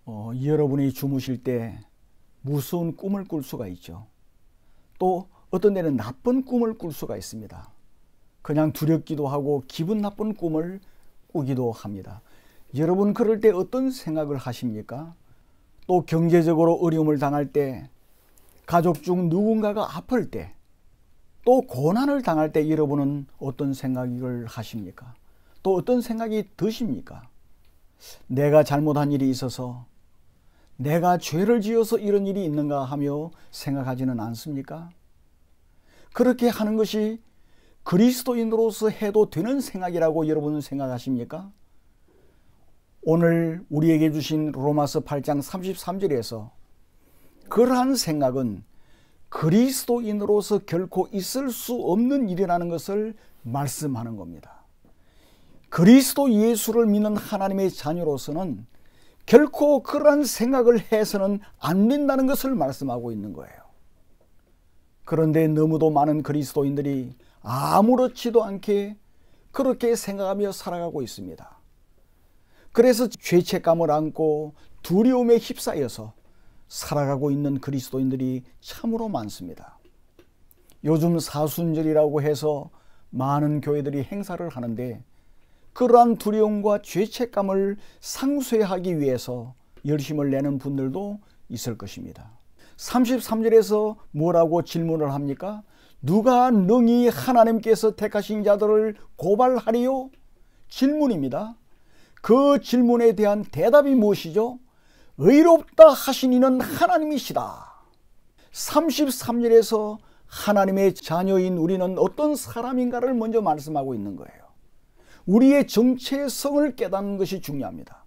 여러분이 주무실 때 무서운 꿈을 꿀 수가 있죠. 또 어떤 때는 나쁜 꿈을 꿀 수가 있습니다. 그냥 두렵기도 하고 기분 나쁜 꿈을 꾸기도 합니다. 여러분 그럴 때 어떤 생각을 하십니까? 또 경제적으로 어려움을 당할 때, 가족 중 누군가가 아플 때, 또 고난을 당할 때 여러분은 어떤 생각을 하십니까? 또 어떤 생각이 드십니까? 내가 잘못한 일이 있어서, 내가 죄를 지어서 이런 일이 있는가 하며 생각하지는 않습니까? 그렇게 하는 것이 그리스도인으로서 해도 되는 생각이라고 여러분은 생각하십니까? 오늘 우리에게 주신 로마서 8장 33절에서 그러한 생각은 그리스도인으로서 결코 있을 수 없는 일이라는 것을 말씀하는 겁니다. 그리스도 예수를 믿는 하나님의 자녀로서는 결코 그러한 생각을 해서는 안 된다는 것을 말씀하고 있는 거예요. 그런데 너무도 많은 그리스도인들이 아무렇지도 않게 그렇게 생각하며 살아가고 있습니다. 그래서 죄책감을 안고 두려움에 휩싸여서 살아가고 있는 그리스도인들이 참으로 많습니다. 요즘 사순절이라고 해서 많은 교회들이 행사를 하는데 그러한 두려움과 죄책감을 상쇄하기 위해서 열심을 내는 분들도 있을 것입니다. 33절에서 뭐라고 질문을 합니까? 누가 능히 하나님께서 택하신 자들을 고발하리요? 질문입니다. 그 질문에 대한 대답이 무엇이죠? 의롭다 하신 이는 하나님이시다. 33절에서 하나님의 자녀인 우리는 어떤 사람인가를 먼저 말씀하고 있는 거예요. 우리의 정체성을 깨닫는 것이 중요합니다.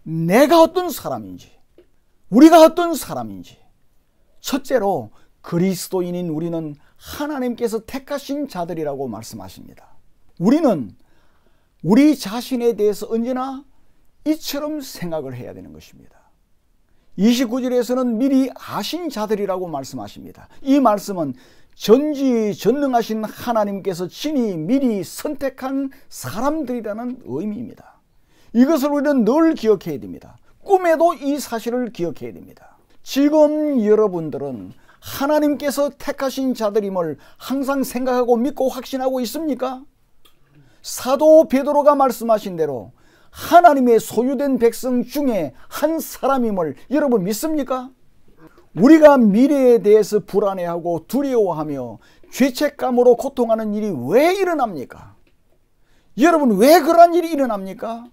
내가 어떤 사람인지, 우리가 어떤 사람인지. 첫째로 그리스도인인 우리는 하나님께서 택하신 자들이라고 말씀하십니다. 우리는 우리 자신에 대해서 언제나 이처럼 생각을 해야 되는 것입니다. 29절에서는 미리 아신 자들이라고 말씀하십니다. 이 말씀은 전지전능하신 하나님께서 친히 미리 선택한 사람들이라는 의미입니다. 이것을 우리는 늘 기억해야 됩니다. 꿈에도 이 사실을 기억해야 됩니다. 지금 여러분들은 하나님께서 택하신 자들임을 항상 생각하고 믿고 확신하고 있습니까? 사도 베드로가 말씀하신 대로 하나님의 소유된 백성 중에 한 사람임을 여러분 믿습니까? 우리가 미래에 대해서 불안해하고 두려워하며 죄책감으로 고통하는 일이 왜 일어납니까? 여러분 왜 그런 일이 일어납니까?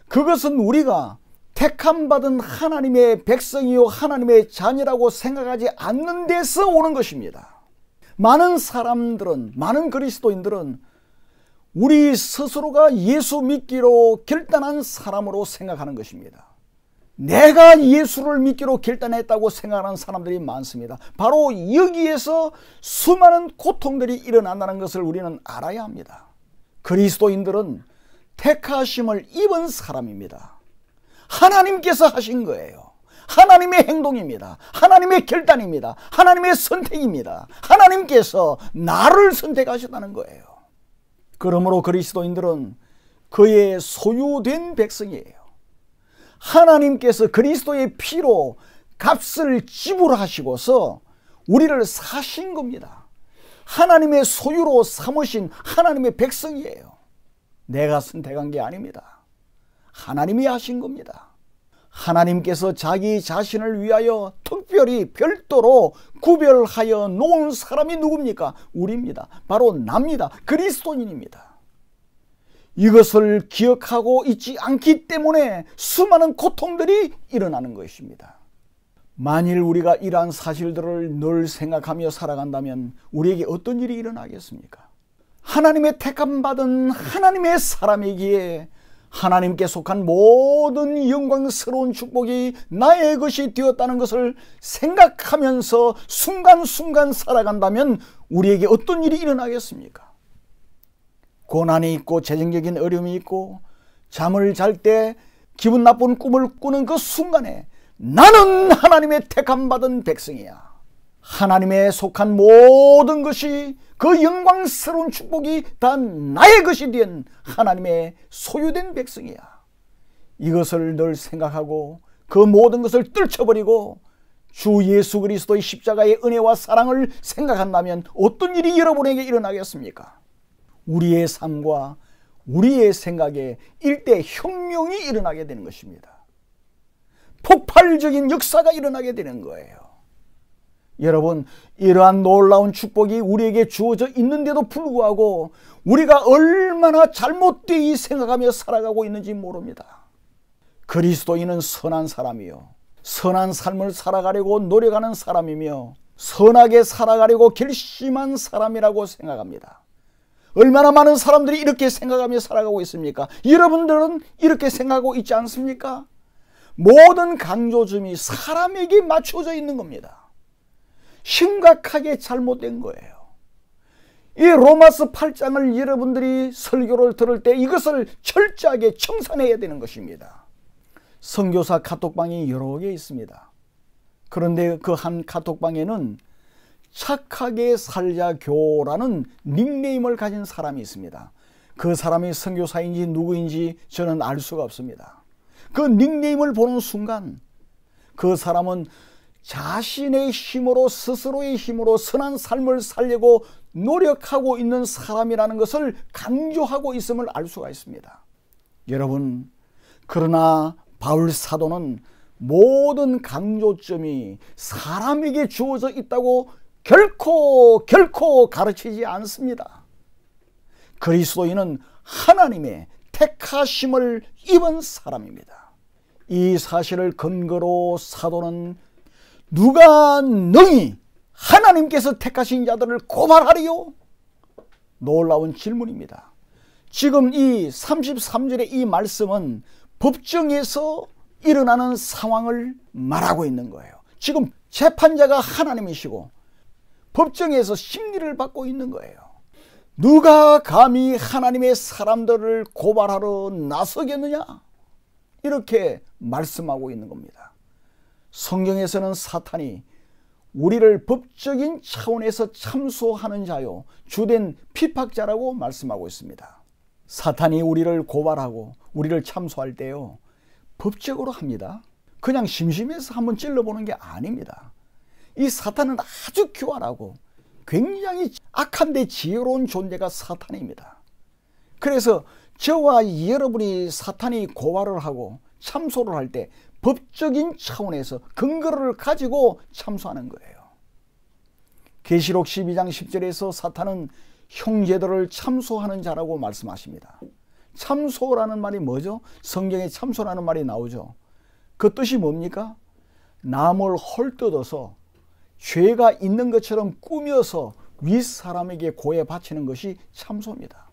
그것은 우리가 택함받은 하나님의 백성이요 하나님의 자녀라고 생각하지 않는 데서 오는 것입니다. 많은 사람들은, 많은 그리스도인들은 우리 스스로가 예수 믿기로 결단한 사람으로 생각하는 것입니다. 내가 예수를 믿기로 결단했다고 생각하는 사람들이 많습니다. 바로 여기에서 수많은 고통들이 일어난다는 것을 우리는 알아야 합니다. 그리스도인들은 택하심을 입은 사람입니다. 하나님께서 하신 거예요. 하나님의 행동입니다. 하나님의 결단입니다. 하나님의 선택입니다. 하나님께서 나를 선택하셨다는 거예요. 그러므로 그리스도인들은 그의 소유된 백성이에요. 하나님께서 그리스도의 피로 값을 지불하시고서 우리를 사신 겁니다. 하나님의 소유로 삼으신 하나님의 백성이에요. 내가 선택한 게 아닙니다. 하나님이 하신 겁니다. 하나님께서 자기 자신을 위하여 특별히 별도로 구별하여 놓은 사람이 누굽니까? 우리입니다. 바로 납니다. 그리스도인입니다. 이것을 기억하고 있지 않기 때문에 수많은 고통들이 일어나는 것입니다. 만일 우리가 이러한 사실들을 늘 생각하며 살아간다면 우리에게 어떤 일이 일어나겠습니까? 하나님의 택함받은 하나님의 사람이기에 하나님께 속한 모든 영광스러운 축복이 나의 것이 되었다는 것을 생각하면서 순간순간 살아간다면 우리에게 어떤 일이 일어나겠습니까? 고난이 있고 재정적인 어려움이 있고 잠을 잘 때 기분 나쁜 꿈을 꾸는 그 순간에 나는 하나님의 택함받은 백성이야. 하나님의 속한 모든 것이 그 영광스러운 축복이 다 나의 것이 된 하나님의 소유된 백성이야. 이것을 늘 생각하고 그 모든 것을 떨쳐버리고 주 예수 그리스도의 십자가의 은혜와 사랑을 생각한다면 어떤 일이 여러분에게 일어나겠습니까? 우리의 삶과 우리의 생각에 일대 혁명이 일어나게 되는 것입니다. 폭발적인 역사가 일어나게 되는 거예요. 여러분, 이러한 놀라운 축복이 우리에게 주어져 있는데도 불구하고 우리가 얼마나 잘못되이 생각하며 살아가고 있는지 모릅니다. 그리스도인은 선한 사람이요, 선한 삶을 살아가려고 노력하는 사람이며 선하게 살아가려고 결심한 사람이라고 생각합니다. 얼마나 많은 사람들이 이렇게 생각하며 살아가고 있습니까? 여러분들은 이렇게 생각하고 있지 않습니까? 모든 강조점이 사람에게 맞춰져 있는 겁니다. 심각하게 잘못된 거예요. 이 로마서 8장을 여러분들이 설교를 들을 때 이것을 철저하게 청산해야 되는 것입니다. 선교사 카톡방이 여러 개 있습니다. 그런데 그 한 카톡방에는 착하게 살자교라는 닉네임을 가진 사람이 있습니다. 그 사람이 선교사인지 누구인지 저는 알 수가 없습니다. 그 닉네임을 보는 순간 그 사람은 자신의 힘으로, 스스로의 힘으로 선한 삶을 살려고 노력하고 있는 사람이라는 것을 강조하고 있음을 알 수가 있습니다. 여러분, 그러나 바울 사도는 모든 강조점이 사람에게 주어져 있다고 결코 가르치지 않습니다. 그리스도인은 하나님의 택하심을 입은 사람입니다. 이 사실을 근거로 사도는 누가 능히 하나님께서 택하신 자들을 고발하리요? 놀라운 질문입니다. 지금 이 33절의 이 말씀은 법정에서 일어나는 상황을 말하고 있는 거예요. 지금 재판자가 하나님이시고 법정에서 심리를 받고 있는 거예요. 누가 감히 하나님의 사람들을 고발하러 나서겠느냐? 이렇게 말씀하고 있는 겁니다. 성경에서는 사탄이 우리를 법적인 차원에서 참소하는 자요, 주된 핍박자라고 말씀하고 있습니다. 사탄이 우리를 고발하고 우리를 참소할 때요, 법적으로 합니다. 그냥 심심해서 한번 찔러보는 게 아닙니다. 이 사탄은 아주 교활하고 굉장히 악한데 지혜로운 존재가 사탄입니다. 그래서 저와 여러분이 사탄이 고발을 하고 참소를 할 때 법적인 차원에서 근거를 가지고 참소하는 거예요. 계시록 12장 10절에서 사탄은 형제들을 참소하는 자라고 말씀하십니다. 참소라는 말이 뭐죠? 성경에 참소라는 말이 나오죠. 그 뜻이 뭡니까? 남을 헐뜯어서 죄가 있는 것처럼 꾸며서 윗사람에게 고해 바치는 것이 참소입니다.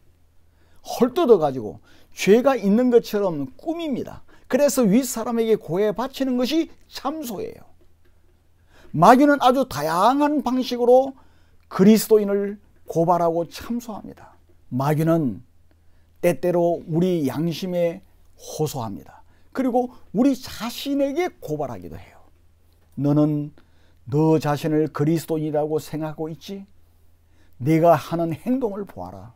헐뜯어 가지고 죄가 있는 것처럼 꾸밉니다. 그래서 윗사람에게 고해 바치는 것이 참소예요. 마귀는 아주 다양한 방식으로 그리스도인을 고발하고 참소합니다. 마귀는 때때로 우리 양심에 호소합니다. 그리고 우리 자신에게 고발하기도 해요. 너는 너 자신을 그리스도인이라고 생각하고 있지? 네가 하는 행동을 보아라.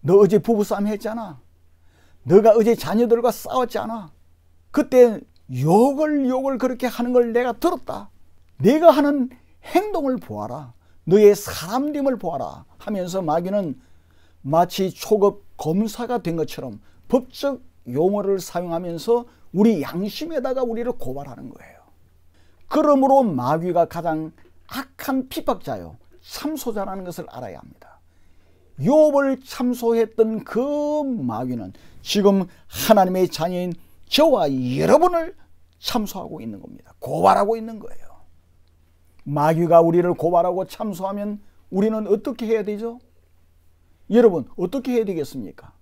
너 어제 부부싸움 했잖아. 너가 어제 자녀들과 싸웠지 않아? 그때 욕을 그렇게 하는 걸 내가 들었다. 네가 하는 행동을 보아라. 너의 사람됨을 보아라 하면서 마귀는 마치 초급 검사가 된 것처럼 법적 용어를 사용하면서 우리 양심에다가 우리를 고발하는 거예요. 그러므로 마귀가 가장 악한 핍박자요, 참소자라는 것을 알아야 합니다. 욥을 참소했던 그 마귀는 지금 하나님의 자녀인 저와 여러분을 참소하고 있는 겁니다. 고발하고 있는 거예요. 마귀가 우리를 고발하고 참소하면 우리는 어떻게 해야 되죠? 여러분, 어떻게 해야 되겠습니까?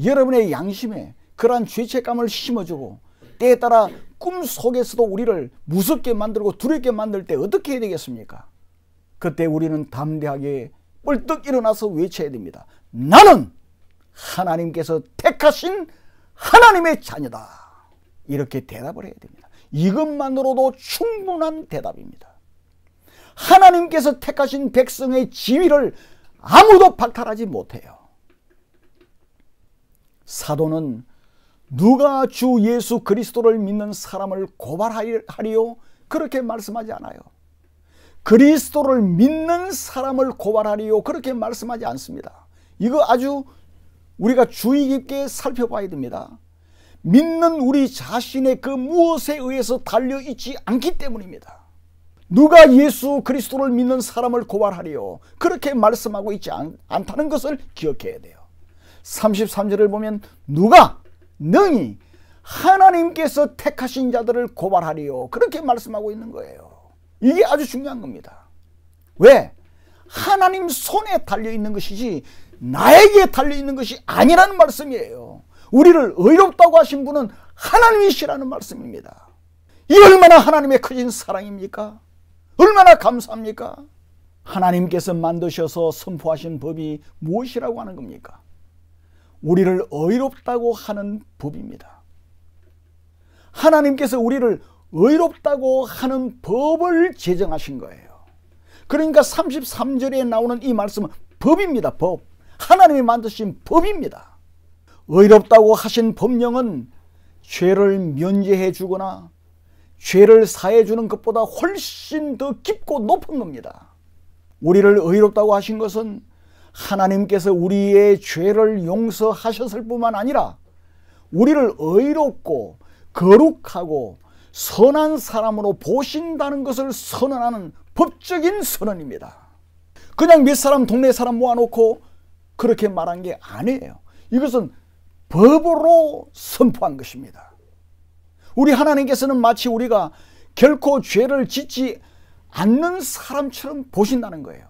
여러분의 양심에 그러한 죄책감을 심어주고 때에 따라 꿈속에서도 우리를 무섭게 만들고 두렵게 만들 때 어떻게 해야 되겠습니까? 그때 우리는 담대하게 뻘떡 일어나서 외쳐야 됩니다. 나는 하나님께서 택하신 하나님의 자녀다. 이렇게 대답을 해야 됩니다. 이것만으로도 충분한 대답입니다. 하나님께서 택하신 백성의 지위를 아무도 박탈하지 못해요. 사도는 누가 주 예수 그리스도를 믿는 사람을 고발하리요? 그렇게 말씀하지 않아요. 그리스도를 믿는 사람을 고발하리요? 그렇게 말씀하지 않습니다. 이거 아주 우리가 주의 깊게 살펴봐야 됩니다. 믿는 우리 자신의 그 무엇에 의해서 달려있지 않기 때문입니다. 누가 예수 그리스도를 믿는 사람을 고발하리요? 그렇게 말씀하고 있지 않다는 것을 기억해야 돼요. 33절을 보면 누가 능히 하나님께서 택하신 자들을 고발하리요? 그렇게 말씀하고 있는 거예요. 이게 아주 중요한 겁니다. 왜? 하나님 손에 달려있는 것이지 나에게 달려있는 것이 아니라는 말씀이에요. 우리를 의롭다고 하신 분은 하나님이시라는 말씀입니다. 이 얼마나 하나님의 크신 사랑입니까? 얼마나 감사합니까? 하나님께서 만드셔서 선포하신 법이 무엇이라고 하는 겁니까? 우리를 의롭다고 하는 법입니다. 하나님께서 우리를 의롭다고 하는 법을 제정하신 거예요. 그러니까 33절에 나오는 이 말씀은 법입니다. 법. 하나님이 만드신 법입니다. 의롭다고 하신 법령은 죄를 면제해 주거나 죄를 사해 주는 것보다 훨씬 더 깊고 높은 겁니다. 우리를 의롭다고 하신 것은 하나님께서 우리의 죄를 용서하셨을 뿐만 아니라 우리를 의롭고 거룩하고 선한 사람으로 보신다는 것을 선언하는 법적인 선언입니다. 그냥 몇 사람 동네 사람 모아놓고 그렇게 말한 게 아니에요. 이것은 법으로 선포한 것입니다. 우리 하나님께서는 마치 우리가 결코 죄를 짓지 않는 사람처럼 보신다는 거예요.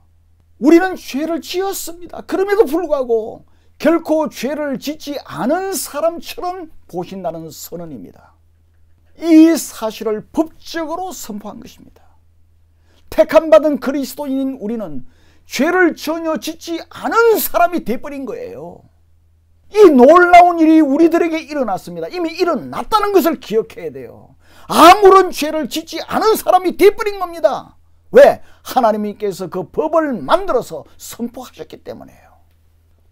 우리는 죄를 지었습니다. 그럼에도 불구하고 결코 죄를 짓지 않은 사람처럼 보신다는 선언입니다. 이 사실을 법적으로 선포한 것입니다. 택함받은 그리스도인인 우리는 죄를 전혀 짓지 않은 사람이 되어버린 거예요. 이 놀라운 일이 우리들에게 일어났습니다. 이미 일어났다는 것을 기억해야 돼요. 아무런 죄를 짓지 않은 사람이 되어버린 겁니다. 왜? 하나님께서 그 법을 만들어서 선포하셨기 때문에요.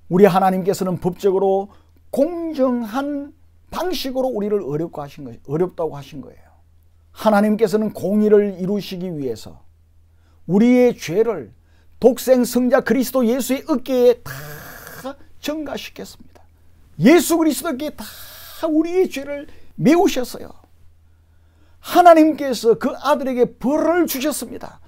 우리 하나님께서는 법적으로 공정한 방식으로 우리를 어렵다고 하신 거예요. 하나님께서는 공의를 이루시기 위해서 우리의 죄를 독생 성자 그리스도 예수의 어깨에 다 전가시켰습니다. 예수 그리스도께 다 우리의 죄를 메우셨어요. 하나님께서 그 아들에게 벌을 주셨습니다.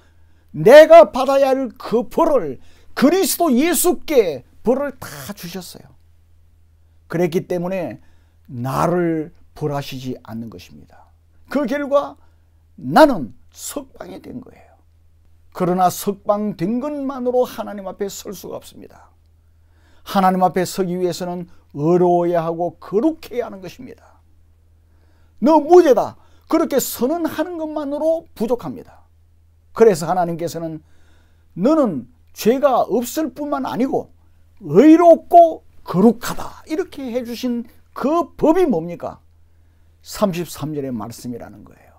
내가 받아야 할 그 벌을 그리스도 예수께 벌을 다 주셨어요. 그랬기 때문에 나를 벌하시지 않는 것입니다. 그 결과 나는 석방이 된 거예요. 그러나 석방된 것만으로 하나님 앞에 설 수가 없습니다. 하나님 앞에 서기 위해서는 의로워야 하고 거룩해야 하는 것입니다. 너 무죄다 그렇게 선언하는 것만으로 부족합니다. 그래서 하나님께서는 너는 죄가 없을 뿐만 아니고 의롭고 거룩하다 이렇게 해주신 그 법이 뭡니까? 33절의 말씀이라는 거예요.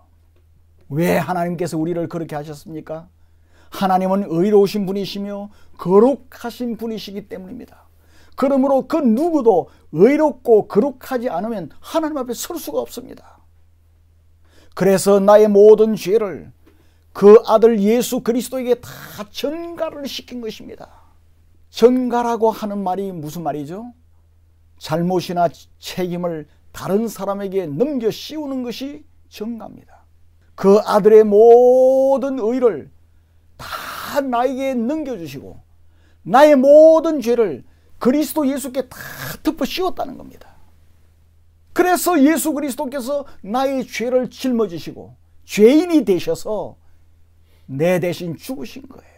왜 하나님께서 우리를 그렇게 하셨습니까? 하나님은 의로우신 분이시며 거룩하신 분이시기 때문입니다. 그러므로 그 누구도 의롭고 거룩하지 않으면 하나님 앞에 설 수가 없습니다. 그래서 나의 모든 죄를 그 아들 예수 그리스도에게 다 전가를 시킨 것입니다. 전가라고 하는 말이 무슨 말이죠? 잘못이나 책임을 다른 사람에게 넘겨 씌우는 것이 전가입니다. 그 아들의 모든 의를 다 나에게 넘겨주시고 나의 모든 죄를 그리스도 예수께 다 덮어 씌웠다는 겁니다. 그래서 예수 그리스도께서 나의 죄를 짊어지시고 죄인이 되셔서 내 대신 죽으신 거예요.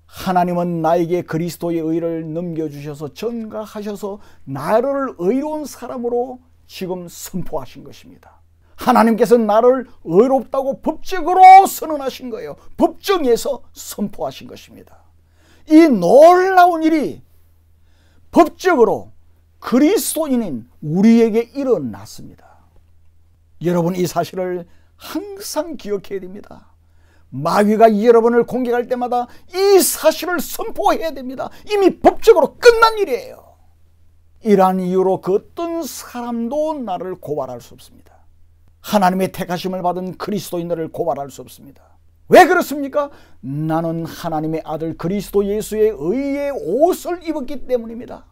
하나님은 나에게 그리스도의 의를 넘겨주셔서 전가하셔서 나를 의로운 사람으로 지금 선포하신 것입니다. 하나님께서 나를 의롭다고 법적으로 선언하신 거예요. 법정에서 선포하신 것입니다. 이 놀라운 일이 법적으로 그리스도인인 우리에게 일어났습니다. 여러분 이 사실을 항상 기억해야 됩니다. 마귀가 여러분을 공격할 때마다 이 사실을 선포해야 됩니다. 이미 법적으로 끝난 일이에요. 이러한 이유로 그 어떤 사람도 나를 고발할 수 없습니다. 하나님의 택하심을 받은 그리스도인들을 고발할 수 없습니다. 왜 그렇습니까? 나는 하나님의 아들 그리스도 예수의 의의 옷을 입었기 때문입니다.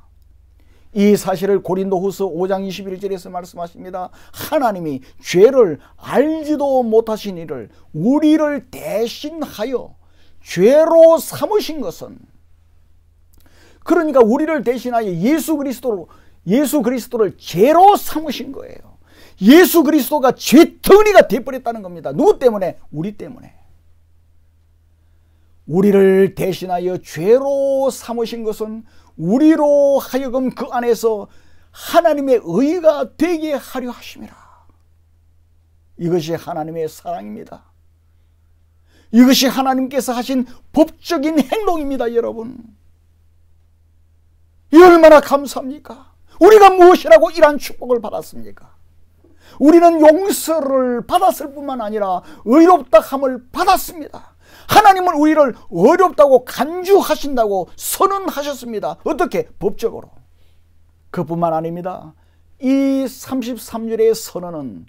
이 사실을 고린도후서 5장 21절에서 말씀하십니다. 하나님이 죄를 알지도 못하신 이를 우리를 대신하여 죄로 삼으신 것은, 그러니까 우리를 대신하여 예수 그리스도를 죄로 삼으신 거예요. 예수 그리스도가 죄덩이가 되어버렸다는 겁니다. 누구 때문에? 우리 때문에. 우리를 대신하여 죄로 삼으신 것은 우리로 하여금 그 안에서 하나님의 의가 되게 하려 하심이라. 이것이 하나님의 사랑입니다. 이것이 하나님께서 하신 법적인 행동입니다. 여러분, 이 얼마나 감사합니까? 우리가 무엇이라고 이러한 축복을 받았습니까? 우리는 용서를 받았을 뿐만 아니라 의롭다 함을 받았습니다. 하나님은 우리를 어렵다고 간주하신다고 선언하셨습니다. 어떻게? 법적으로. 그뿐만 아닙니다. 이 33절의 선언은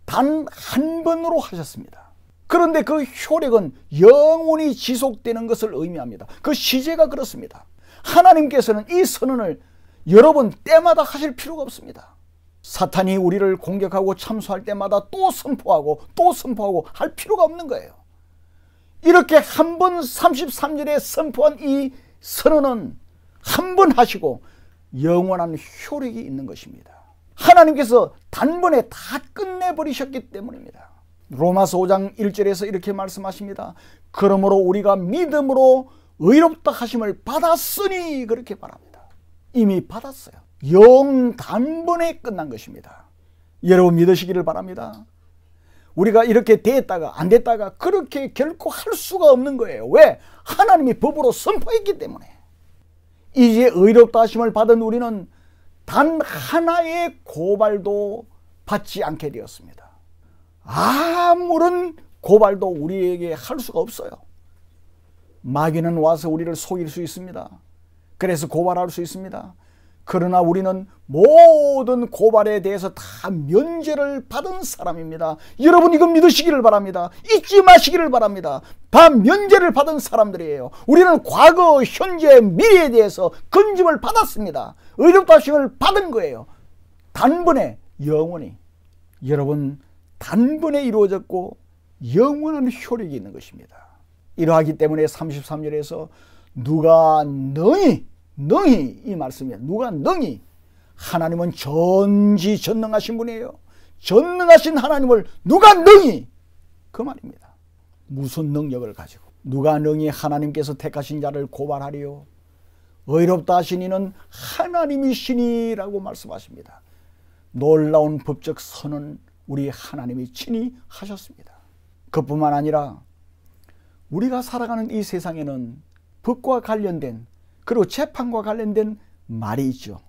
단 한 번으로 하셨습니다. 그런데 그 효력은 영원히 지속되는 것을 의미합니다. 그 시제가 그렇습니다. 하나님께서는 이 선언을 여러 번 때마다 하실 필요가 없습니다. 사탄이 우리를 공격하고 참소할 때마다 또 선포하고 할 필요가 없는 거예요. 이렇게 한 번 33절에 선포한 이 선언은 한 번 하시고 영원한 효력이 있는 것입니다. 하나님께서 단번에 다 끝내버리셨기 때문입니다. 로마서 5장 1절에서 이렇게 말씀하십니다. 그러므로 우리가 믿음으로 의롭다 하심을 받았으니, 그렇게 말합니다. 이미 받았어요. 단번에 끝난 것입니다. 여러분 믿으시기를 바랍니다. 우리가 이렇게 됐다가 안 됐다가 그렇게 결코 할 수가 없는 거예요. 왜? 하나님이 법으로 선포했기 때문에. 이제 의롭다 하심을 받은 우리는 단 하나의 고발도 받지 않게 되었습니다. 아무런 고발도 우리에게 할 수가 없어요. 마귀는 와서 우리를 속일 수 있습니다. 그래서 고발할 수 있습니다. 그러나 우리는 모든 고발에 대해서 다 면제를 받은 사람입니다. 여러분 이거 믿으시기를 바랍니다. 잊지 마시기를 바랍니다. 다 면제를 받은 사람들이에요. 우리는 과거, 현재, 미래에 대해서 건짐을 받았습니다. 의롭다 하심을 받은 거예요. 단번에, 영원히. 여러분 단번에 이루어졌고 영원한 효력이 있는 것입니다. 이러하기 때문에 33절에서 누가 능히 이 말씀이에요. 누가 능히, 하나님은 전지전능하신 분이에요. 전능하신 하나님을 누가 능히, 그 말입니다. 무슨 능력을 가지고 누가 능히 하나님께서 택하신 자를 고발하리요? 의롭다 하신 이는 하나님이시니라고 말씀하십니다. 놀라운 법적 선언 우리 하나님이 친히 하셨습니다. 그뿐만 아니라 우리가 살아가는 이 세상에는 법과 관련된, 그리고 재판과 관련된 말이 있죠.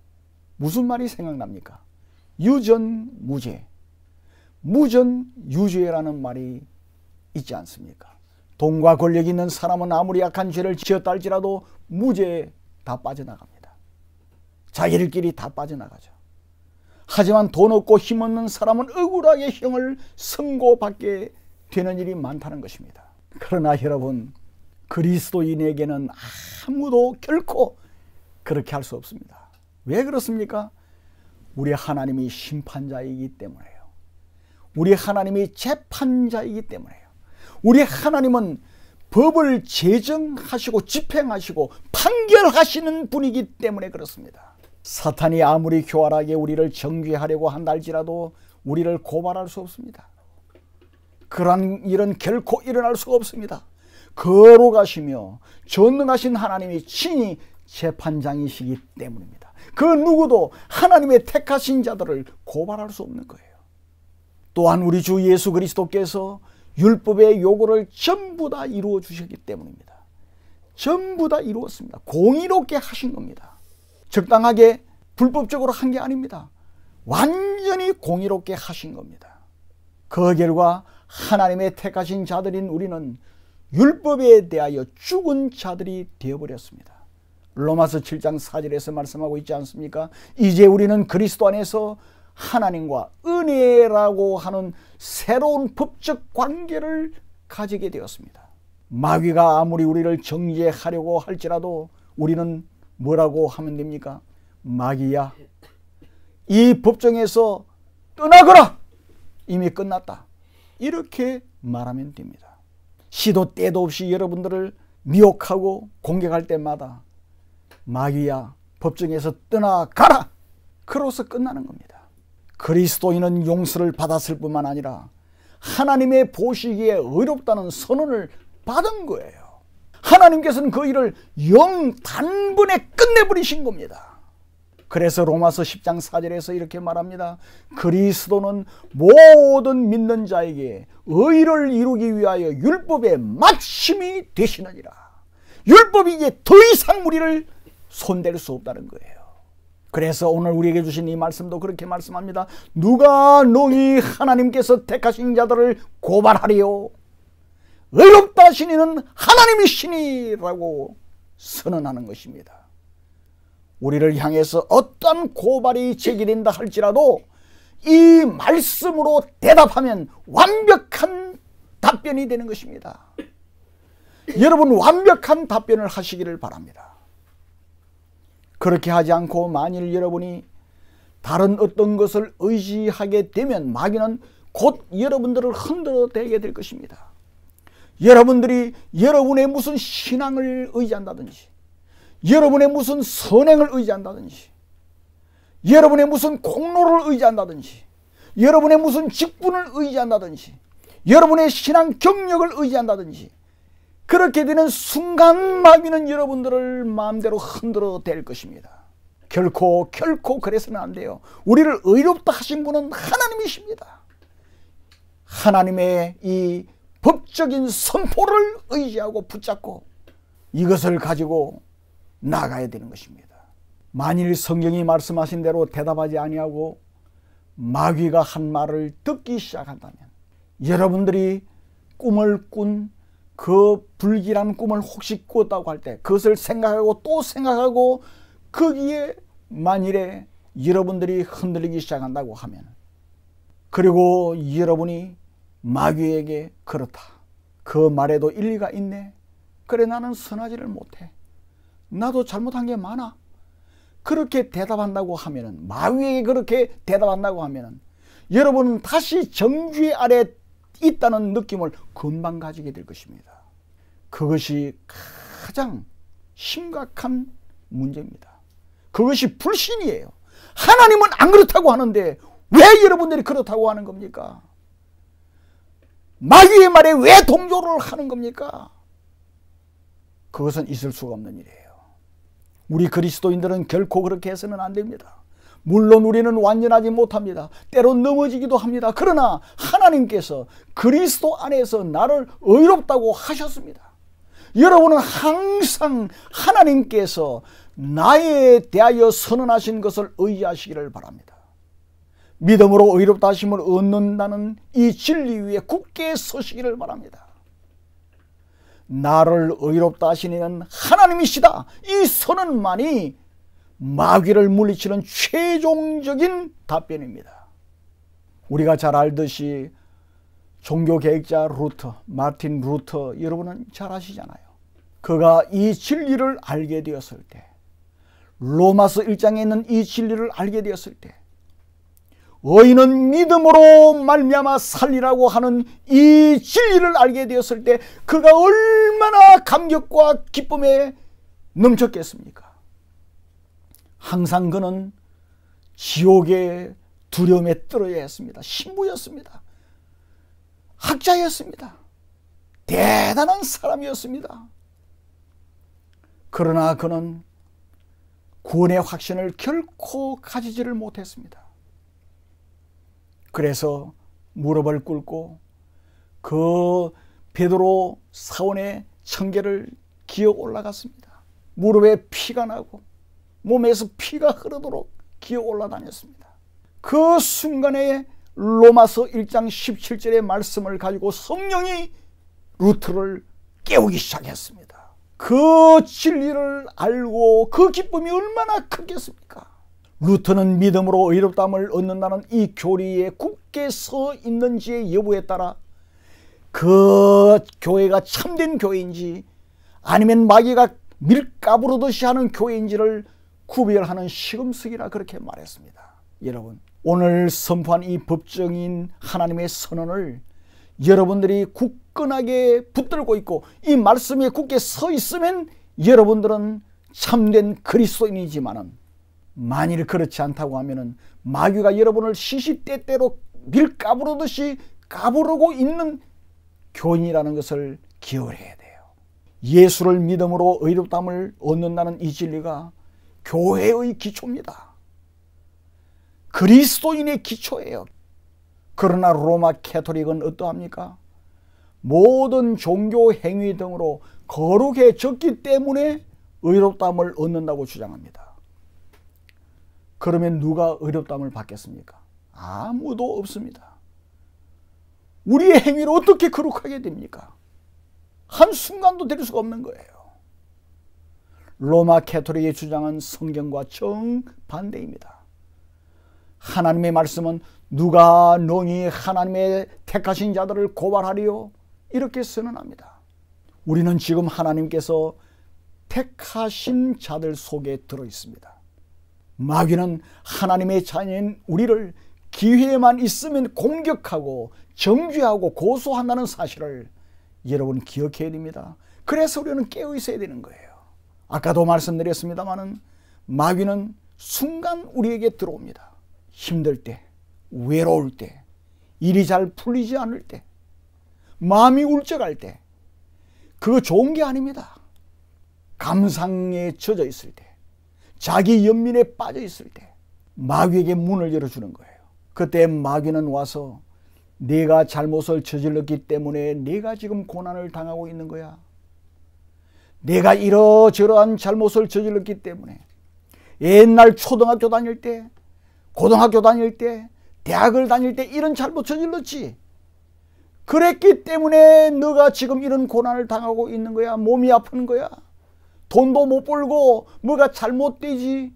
무슨 말이 생각납니까? 유전무죄, 무전유죄라는 말이 있지 않습니까? 돈과 권력이 있는 사람은 아무리 악한 죄를 지었다 할지라도 무죄에 다 빠져나갑니다. 자기들끼리 다 빠져나가죠. 하지만 돈 없고 힘없는 사람은 억울하게 형을 선고받게 되는 일이 많다는 것입니다. 그러나 여러분, 그리스도인에게는 아무도 결코 그렇게 할 수 없습니다. 왜 그렇습니까? 우리 하나님이 심판자이기 때문에요. 우리 하나님이 재판자이기 때문에요. 우리 하나님은 법을 제정하시고 집행하시고 판결하시는 분이기 때문에 그렇습니다. 사탄이 아무리 교활하게 우리를 정죄하려고 한다 할지라도 우리를 고발할 수 없습니다. 그러한 일은 결코 일어날 수가 없습니다. 거룩하시며 전능하신 하나님이 친히 재판장이시기 때문입니다. 그 누구도 하나님의 택하신 자들을 고발할 수 없는 거예요. 또한 우리 주 예수 그리스도께서 율법의 요구를 전부 다 이루어 주셨기 때문입니다. 전부 다 이루었습니다. 공의롭게 하신 겁니다. 적당하게 불법적으로 한 게 아닙니다. 완전히 공의롭게 하신 겁니다. 그 결과 하나님의 택하신 자들인 우리는 율법에 대하여 죽은 자들이 되어버렸습니다. 로마서 7장 4절에서 말씀하고 있지 않습니까? 이제 우리는 그리스도 안에서 하나님과 은혜라고 하는 새로운 법적 관계를 가지게 되었습니다. 마귀가 아무리 우리를 정죄하려고 할지라도 우리는 뭐라고 하면 됩니까? 마귀야, 이 법정에서 떠나거라! 이미 끝났다. 이렇게 말하면 됩니다. 시도 때도 없이 여러분들을 미혹하고 공격할 때마다 마귀야, 법정에서 떠나가라! 그로서 끝나는 겁니다. 그리스도인은 용서를 받았을 뿐만 아니라 하나님의 보시기에 의롭다는 선언을 받은 거예요. 하나님께서는 그 일을 단번에 끝내버리신 겁니다. 그래서 로마서 10장 4절에서 이렇게 말합니다. 그리스도는 모든 믿는 자에게 의를 이루기 위하여 율법의 마침이 되시느니라. 율법이 이제 더 이상 우리를 손댈 수 없다는 거예요. 그래서 오늘 우리에게 주신 이 말씀도 그렇게 말씀합니다. 누가 너희 하나님께서 택하신 자들을 고발하리요? 의롭다 하신 이는 하나님이시니라고 선언하는 것입니다. 우리를 향해서 어떤 고발이 제기된다 할지라도 이 말씀으로 대답하면 완벽한 답변이 되는 것입니다. 여러분, 완벽한 답변을 하시기를 바랍니다. 그렇게 하지 않고 만일 여러분이 다른 어떤 것을 의지하게 되면 마귀는 곧 여러분들을 흔들어 대게 될 것입니다. 여러분들이 여러분의 무슨 신앙을 의지한다든지, 여러분의 무슨 선행을 의지한다든지, 여러분의 무슨 공로를 의지한다든지, 여러분의 무슨 직분을 의지한다든지, 여러분의 신앙 경력을 의지한다든지, 그렇게 되는 순간 마귀는 여러분들을 마음대로 흔들어 댈 것입니다. 결코 그래서는 안 돼요. 우리를 의롭다 하신 분은 하나님이십니다. 하나님의 이 법적인 선포를 의지하고 붙잡고 이것을 가지고 나가야 되는 것입니다. 만일 성경이 말씀하신 대로 대답하지 아니하고 마귀가 한 말을 듣기 시작한다면, 여러분들이 꿈을 꾼 그 불길한 꿈을 혹시 꿨다고 할 때 그것을 생각하고 또 생각하고 거기에 만일에 여러분들이 흔들리기 시작한다고 하면, 그리고 여러분이 마귀에게 그렇다, 그 말에도 일리가 있네, 그래 나는 선하지를 못해, 나도 잘못한 게 많아, 그렇게 대답한다고 하면은, 마귀에게 그렇게 대답한다고 하면은 여러분은 다시 정죄 아래 있다는 느낌을 금방 가지게 될 것입니다. 그것이 가장 심각한 문제입니다. 그것이 불신이에요. 하나님은 안 그렇다고 하는데 왜 여러분들이 그렇다고 하는 겁니까? 마귀의 말에 왜 동조를 하는 겁니까? 그것은 있을 수가 없는 일이에요. 우리 그리스도인들은 결코 그렇게 해서는 안 됩니다. 물론 우리는 완전하지 못합니다. 때론 넘어지기도 합니다. 그러나 하나님께서 그리스도 안에서 나를 의롭다고 하셨습니다. 여러분은 항상 하나님께서 나에 대하여 선언하신 것을 의지하시기를 바랍니다. 믿음으로 의롭다 하심을 얻는다는 이 진리 위에 굳게 서시기를 바랍니다. 나를 의롭다 하시는 하나님이시다, 이 선언만이 마귀를 물리치는 최종적인 답변입니다. 우리가 잘 알듯이 종교개혁자 마틴 루터, 여러분은 잘 아시잖아요. 그가 이 진리를 알게 되었을 때, 로마서 1장에 있는 이 진리를 알게 되었을 때, 의인은 믿음으로 말미암아 살리라고 하는 이 진리를 알게 되었을 때 그가 얼마나 감격과 기쁨에 넘쳤겠습니까? 항상 그는 지옥의 두려움에 떨어야 했습니다. 신부였습니다. 학자였습니다. 대단한 사람이었습니다. 그러나 그는 구원의 확신을 결코 가지지를 못했습니다. 그래서 무릎을 꿇고 그 베드로 사원의 청계를 기어 올라갔습니다. 무릎에 피가 나고 몸에서 피가 흐르도록 기어 올라다녔습니다. 그 순간에 로마서 1장 17절의 말씀을 가지고 성령이 루터를 깨우기 시작했습니다. 그 진리를 알고 그 기쁨이 얼마나 크겠습니까? 루터는 믿음으로 의롭다함을 얻는다는 이 교리에 굳게 서 있는지의 여부에 따라 그 교회가 참된 교회인지 아니면 마귀가 밀가부르듯이 하는 교회인지를 구별하는 시금석이라 그렇게 말했습니다. 여러분, 오늘 선포한 이 법정인 하나님의 선언을 여러분들이 굳건하게 붙들고 있고 이 말씀에 굳게 서 있으면 여러분들은 참된 그리스도인이지만은 만일 그렇지 않다고 하면은 마귀가 여러분을 시시때때로 밀가부르듯이 까부르고 있는 교인이라는 것을 기억을 해야 돼요. 예수를 믿음으로 의롭다함을 얻는다는 이 진리가 교회의 기초입니다. 그리스도인의 기초예요. 그러나 로마 캐토릭은 어떠합니까? 모든 종교 행위 등으로 거룩해졌기 때문에 의롭다함을 얻는다고 주장합니다. 그러면 누가 의롭다함을 받겠습니까? 아무도 없습니다. 우리의 행위로 어떻게 거룩하게 됩니까? 한순간도 될 수가 없는 거예요. 로마 캐토릭의 주장은 성경과 정반대입니다. 하나님의 말씀은 누가 너희 하나님의 택하신 자들을 고발하리요? 이렇게 선언합니다. 우리는 지금 하나님께서 택하신 자들 속에 들어 있습니다. 마귀는 하나님의 자녀인 우리를 기회만 있으면 공격하고 정죄하고 고소한다는 사실을 여러분 기억해야 됩니다. 그래서 우리는 깨어 있어야 되는 거예요. 아까도 말씀드렸습니다마는 마귀는 순간 우리에게 들어옵니다. 힘들 때, 외로울 때, 일이 잘 풀리지 않을 때, 마음이 울적할 때, 그거 좋은 게 아닙니다. 감상에 젖어 있을 때, 자기 연민에 빠져 있을 때 마귀에게 문을 열어주는 거예요. 그때 마귀는 와서 네가 잘못을 저질렀기 때문에 네가 지금 고난을 당하고 있는 거야. 내가 이러저러한 잘못을 저질렀기 때문에 옛날 초등학교 다닐 때, 고등학교 다닐 때, 대학을 다닐 때 이런 잘못 저질렀지. 그랬기 때문에 너가 지금 이런 고난을 당하고 있는 거야. 몸이 아픈 거야. 돈도 못 벌고 뭐가 잘못되지.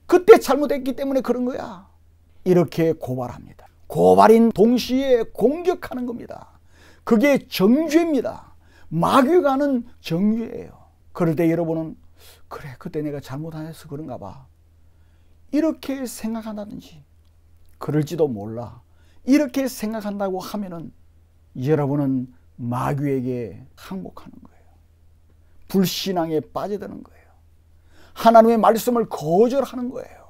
그때 잘못했기 때문에 그런 거야. 이렇게 고발합니다. 고발인 동시에 공격하는 겁니다. 그게 정죄입니다. 마귀가 하는 정죄예요. 그럴 때 여러분은 그래 그때 내가 잘못 안 해서 그런가 봐 이렇게 생각한다든지, 그럴지도 몰라 이렇게 생각한다고 하면은 여러분은 마귀에게 항복하는 거예요. 불신앙에 빠져드는 거예요. 하나님의 말씀을 거절하는 거예요.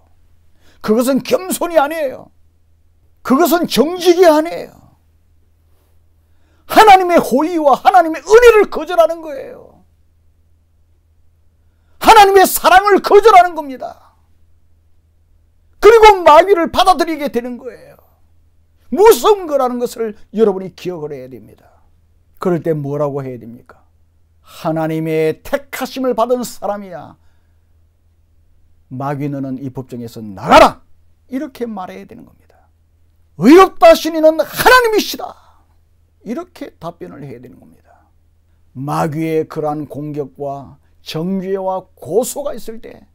그것은 겸손이 아니에요. 그것은 정직이 아니에요. 하나님의 호의와 하나님의 은혜를 거절하는 거예요. 하나님의 사랑을 거절하는 겁니다. 그리고 마귀를 받아들이게 되는 거예요. 무서운 거라는 것을 여러분이 기억을 해야 됩니다. 그럴 때 뭐라고 해야 됩니까? 하나님의 택하심을 받은 사람이야. 마귀 너는 이 법정에서 나가라! 이렇게 말해야 되는 겁니다. 의롭다 하신 이는 하나님이시다. 이렇게 답변을 해야 되는 겁니다. 마귀의 그러한 공격과 정죄와 고소가 있을 때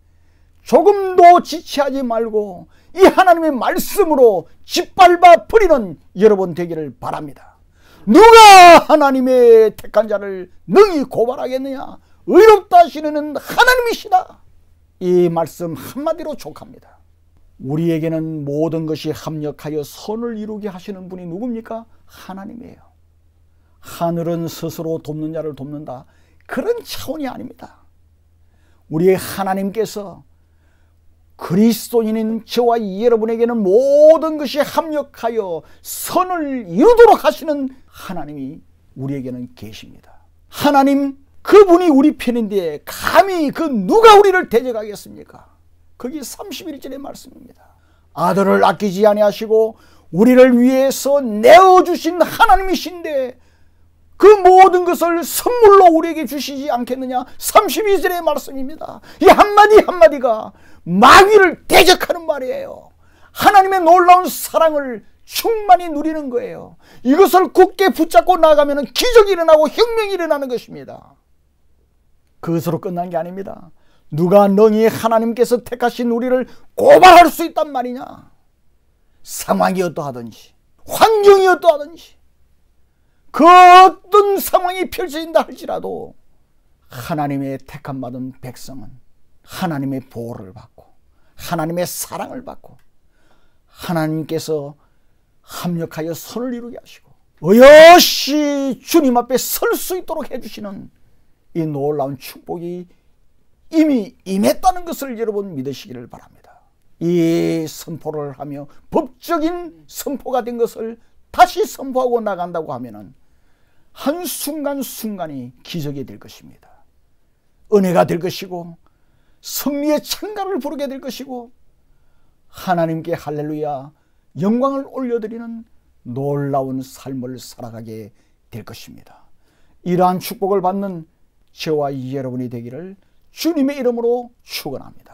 조금도 지체하지 말고 이 하나님의 말씀으로 짓밟아 버리는 여러분 되기를 바랍니다. 누가 하나님의 택한 자를 능히 고발하겠느냐? 의롭다 하시는 이는 하나님이시다. 이 말씀 한마디로 족합니다. 우리에게는 모든 것이 합력하여 선을 이루게 하시는 분이 누굽니까? 하나님이에요. 하늘은 스스로 돕는 자를 돕는다. 그런 차원이 아닙니다. 우리의 하나님께서 그리스도인인 저와 여러분에게는 모든 것이 합력하여 선을 이루도록 하시는 하나님이 우리에게는 계십니다. 하나님 그분이 우리 편인데 감히 그 누가 우리를 대적하겠습니까? 거기 31절의 말씀입니다. 아들을 아끼지 아니하시고 우리를 위해서 내어주신 하나님이신데 그 모든 것을 선물로 우리에게 주시지 않겠느냐? 32절의 말씀입니다. 이 한마디 한마디가 마귀를 대적하는 말이에요. 하나님의 놀라운 사랑을 충만히 누리는 거예요. 이것을 굳게 붙잡고 나가면 기적이 일어나고 혁명이 일어나는 것입니다. 그것으로 끝난 게 아닙니다. 누가 너희 하나님께서 택하신 우리를 고발할 수 있단 말이냐? 상황이 어떠하든지 환경이 어떠하든지 그 어떤 상황이 펼쳐진다 할지라도 하나님의 택함 받은 백성은 하나님의 보호를 받고 하나님의 사랑을 받고 하나님께서 합력하여 선을 이루게 하시고 의여시 주님 앞에 설 수 있도록 해주시는 이 놀라운 축복이 이미 임했다는 것을 여러분 믿으시기를 바랍니다. 이 선포를 하며 법적인 선포가 된 것을 다시 선포하고 나간다고 하면은 한순간순간이 기적이 될 것입니다. 은혜가 될 것이고 승리의 찬가를 부르게 될 것이고 하나님께 할렐루야 영광을 올려드리는 놀라운 삶을 살아가게 될 것입니다. 이러한 축복을 받는 저와 여러분이 되기를 주님의 이름으로 축원합니다.